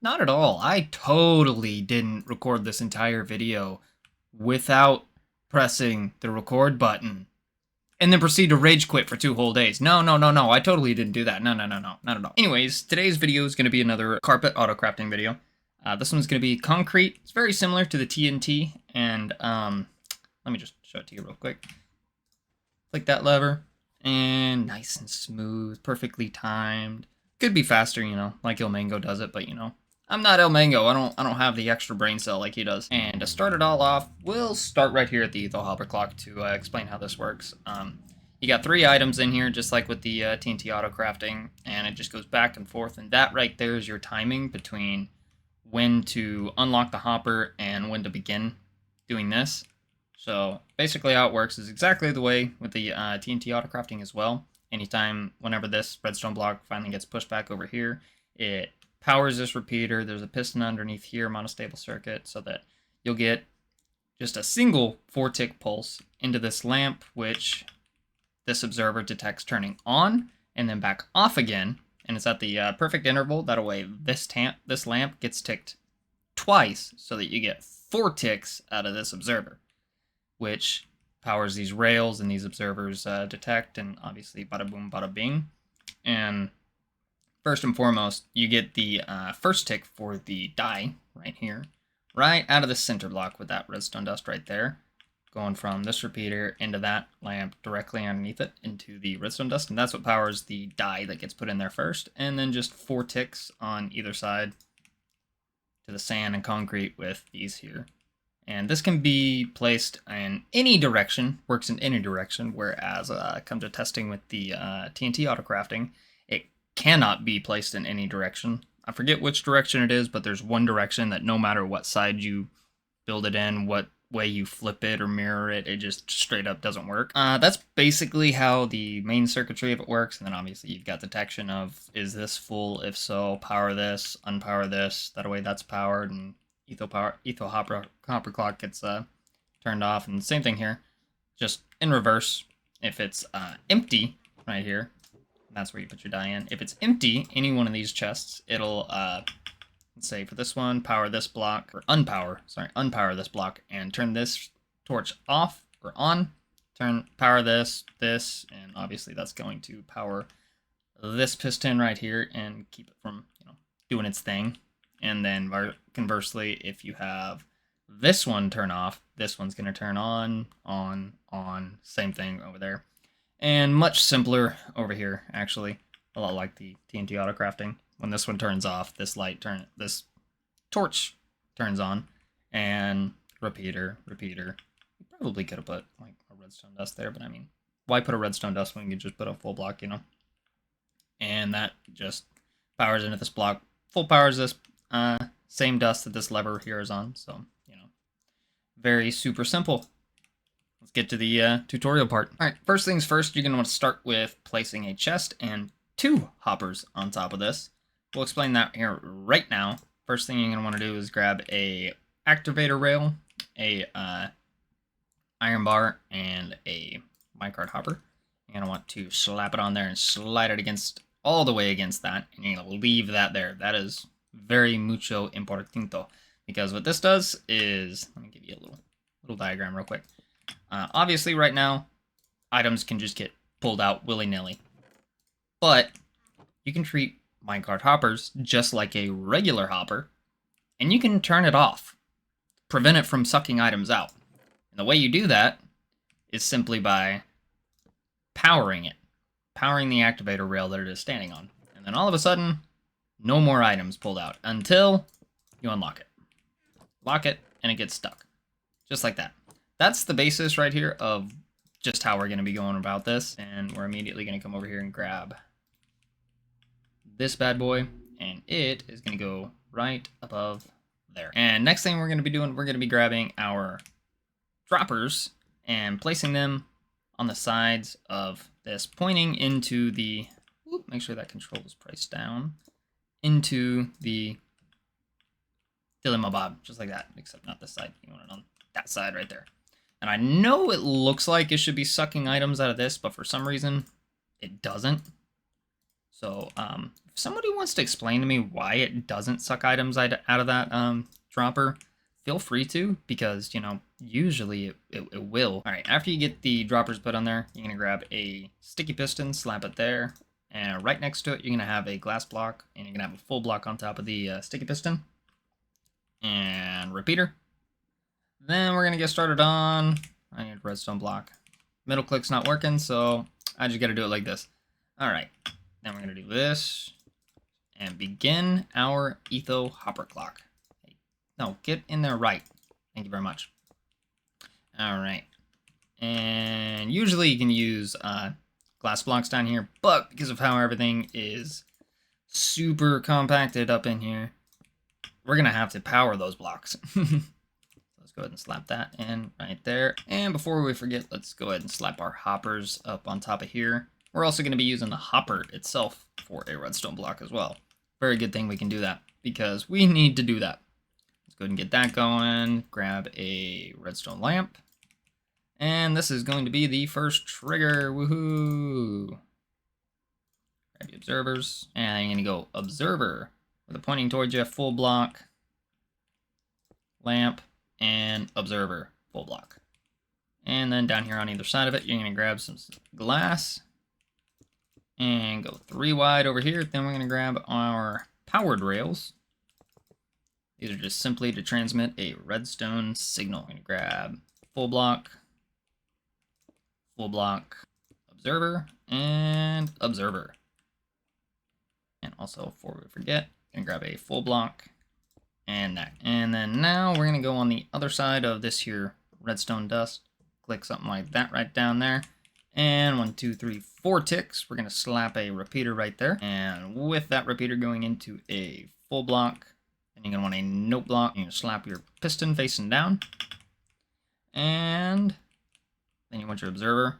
Not at all. I totally didn't record this entire video without pressing the record button and then proceed to rage quit for 2 whole days. No, no, no, no. I totally didn't do that. No, no, no, no. Not at all. Anyways, today's video is going to be another carpet auto crafting video. This one's going to be concrete. It's very similar to the TNT. And let me just show it to you real quick. Click that lever. And nice and smooth. Perfectly timed. Could be faster, like Ilmango does it, but I'm not Ilmango. I don't have the extra brain cell like he does. And to start it all off, we'll start right here at the Hopper clock to explain how this works. You got 3 items in here, just like with the TNT auto crafting, and it just goes back and forth. And that right there is your timing between when to unlock the hopper and when to begin doing this. So basically how it works is exactly the way with the TNT auto crafting as well. Anytime, whenever this redstone block finally gets pushed back over here, it powers this repeater. There's a piston underneath here, monostable circuit, so that you'll get just a single 4-tick pulse into this lamp, which this observer detects turning on and then back off again. And it's at the perfect interval. That way this lamp gets ticked twice so that you get 4 ticks out of this observer, which powers these rails and these observers detect, and obviously bada boom, bada bing. And first and foremost, you get the first tick for the die right here, right out of the center block with that redstone dust right there, going from this repeater into that lamp directly underneath it into the redstone dust, and that's what powers the die that gets put in there first, and then just 4 ticks on either side to the sand and concrete with these here. And this can be placed in any direction, works in any direction, whereas come to testing with the TNT auto crafting, it cannot be placed in any direction. I forget which direction it is, but there's one direction that no matter what side you build it in, what way you flip it or mirror it, it just straight up doesn't work. That's basically how the main circuitry of it works, and then obviously you've got detection of, is this full? If so, power this, unpower this, that way that's powered, and Etho Hopper clock gets turned off, and same thing here, just in reverse. If it's empty right here, that's where you put your die in. If it's empty, any one of these chests, it'll let's say for this one, power this block, or unpower this block, and turn this torch off or on. Power this, and obviously that's going to power this piston right here and keep it from doing its thing. And then conversely, if you have this one turn off, this one's going to turn on, same thing over there. And much simpler over here, actually. A lot like the TNT auto crafting. When this one turns off, this torch turns on, and repeater. You probably could have put like a redstone dust there, but I mean, why put a redstone dust when you could just put a full block, And that just powers into this block, full powers this same dust that this lever here is on. So, very super simple. Let's get to the tutorial part. All right, first things first, you're going to want to start with placing a chest and 2 hoppers on top of this. We'll explain that here right now. First thing you're going to want to do is grab a activator rail, a iron bar, and a minecart hopper. You're going to want to slap it on there and slide it all the way against that, and you're going to leave that there. That is very mucho importante, because what this does is, let me give you a little diagram real quick. Obviously right now items can just get pulled out willy-nilly, but you can treat minecart hoppers just like a regular hopper, and you can turn it off, prevent it from sucking items out. And the way you do that is simply by powering the activator rail that it is standing on, and then all of a sudden no more items pulled out until you unlock it. Lock it, and it gets stuck. Just like that. That's the basis right here of just how we're going to be going about this. And we're immediately going to come over here and grab this bad boy. And it is going to go right above there. And next thing we're going to be doing, we're going to be grabbing our droppers and placing them on the sides of this, pointing into the, make sure that control is priced down, into the Dillimabob, just like that, except not this side. You want it on that side right there. And I know it looks like it should be sucking items out of this, but for some reason, it doesn't. So If somebody wants to explain to me why it doesn't suck items out of that dropper, feel free to, because, you know, usually it will. All right, after you get the droppers put on there, you're going to grab a sticky piston, slap it there, and right next to it, you're going to have a glass block, and you're going to have a full block on top of the sticky piston, and repeater. Then we're going to get started on, I need a redstone block. Middle click's not working, so I just got to do it like this. All right, then we're going to do this, and begin our Etho hopper clock. No, get in there right. Thank you very much. All right. And usually you can use glass blocks down here, but because of how everything is super compacted up in here, we're going to have to power those blocks. Let's go ahead and slap that in right there. And before we forget, let's go ahead and slap our hoppers up on top of here. We're also going to be using the hopper itself for a redstone block as well. Very good thing we can do that, because we need to do that. Let's go ahead and get that going. Grab a redstone lamp. And this is going to be the first trigger. Woohoo! Grab the observers. And you're going to go observer with a pointing towards you, full block, lamp, and observer, full block. And then down here on either side of it, you're going to grab some glass and go 3 wide over here. Then we're going to grab our powered rails. These are just simply to transmit a redstone signal. I'm going to grab full block, observer, and observer. And also, before we forget, I'm going to grab a full block and that. And then now we're going to go on the other side of this here redstone dust. Click something like that right down there. And 1, 2, 3, 4 ticks. We're going to slap a repeater right there. And with that repeater going into a full block, then you're going to want a note block. You're going to slap your piston facing down. And then you want your observer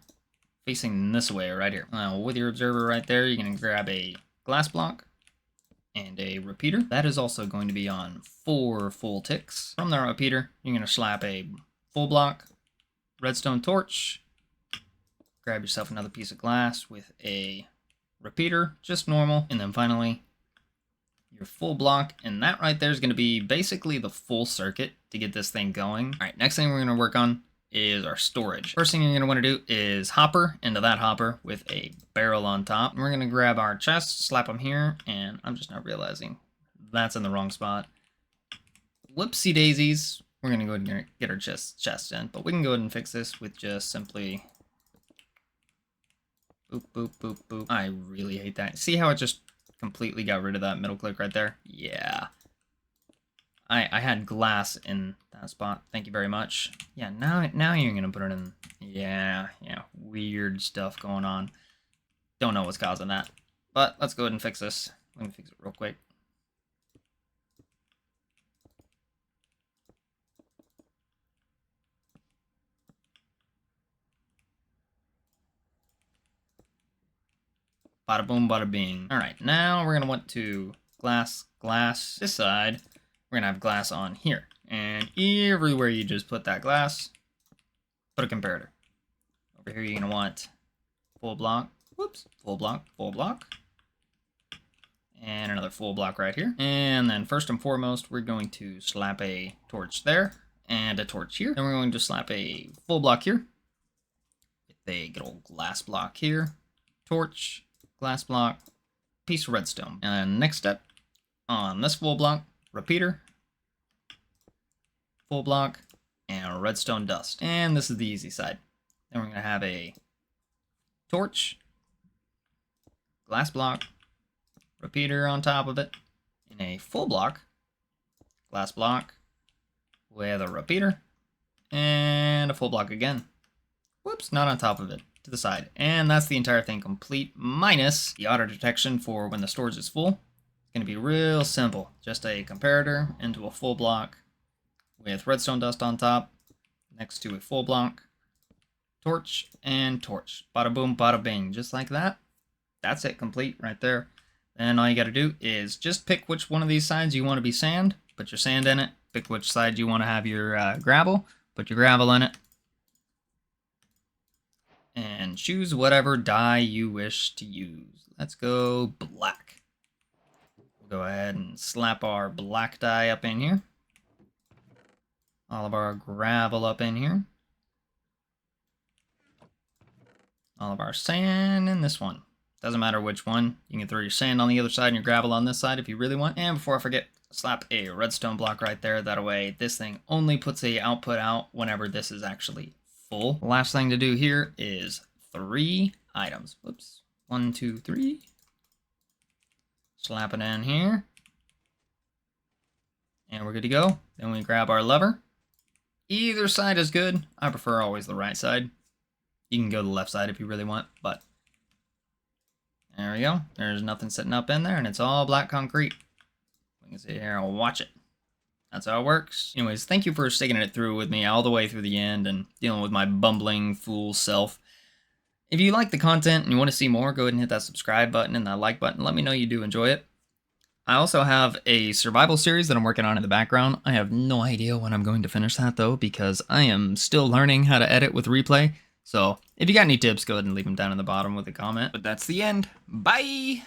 facing this way right here. With your observer right there, you're going to grab a glass block and a repeater. That is also going to be on 4 full ticks. From the repeater, you're going to slap a full block, redstone torch, grab yourself another piece of glass with a repeater, just normal, and then finally your full block, and that right there is going to be basically the full circuit to get this thing going. All right, next thing we're going to work on is our storage. First thing you're going to want to do is hopper into that hopper with a barrel on top. And we're going to grab our chests, slap them here, and I'm just not realizing that's in the wrong spot. Whoopsie daisies. We're going to go ahead and get our chest in, but we can go ahead and fix this with just simply boop, boop, boop, boop. I really hate that. See how it just completely got rid of that middle click right there? Yeah. I had glass in that spot. Thank you very much. Yeah, now you're going to put it in. Yeah, weird stuff going on. Don't know what's causing that. But let's go ahead and fix this. Let me fix it real quick. Bada boom, bada bing. All right, now we're gonna want to glass this side. We're gonna have glass on here, and everywhere you just put that glass, put a comparator. Over here, you're gonna want full block. Whoops, full block, and another full block right here. And then first and foremost, we're going to slap a torch there and a torch here. Then we're going to slap a full block here with a good old glass block here, torch, glass block, piece of redstone. And next step, on this full block, repeater, full block, and redstone dust. And this is the easy side. Then we're going to have a torch, glass block, repeater on top of it, and a full block, glass block, with a repeater, and a full block again. Whoops, not on top of it. To the side. And that's the entire thing complete, minus the auto detection for when the storage is full. It's going to be real simple. Just a comparator into a full block with redstone dust on top, next to a full block, torch, and torch. Bada boom, bada bing. Just like that. That's it, complete right there. Then all you got to do is just pick which one of these sides you want to be sand, put your sand in it, pick which side you want to have your gravel, put your gravel in it, and choose whatever dye you wish to use. Let's go black. We'll go ahead and slap our black dye up in here. All of our gravel up in here. All of our sand in this one. Doesn't matter which one. You can throw your sand on the other side and your gravel on this side if you really want. And before I forget, slap a redstone block right there. That way this thing only puts a output out whenever this is actually full. The last thing to do here is 3 items. Whoops. 1, 2, 3. Slap it in here. And we're good to go. Then we grab our lever. Either side is good. I prefer always the right side. You can go the left side if you really want, but there we go. There's nothing sitting up in there, and it's all black concrete. We can sit here and watch it. That's how it works. Anyways, thank you for sticking it through with me all the way through the end and dealing with my bumbling fool self. If you like the content and you want to see more, go ahead and hit that subscribe button and that like button. Let me know you do enjoy it. I also have a survival series that I'm working on in the background. I have no idea when I'm going to finish that, though, because I am still learning how to edit with Replay. So if you got any tips, go ahead and leave them down in the bottom with a comment. But that's the end. Bye!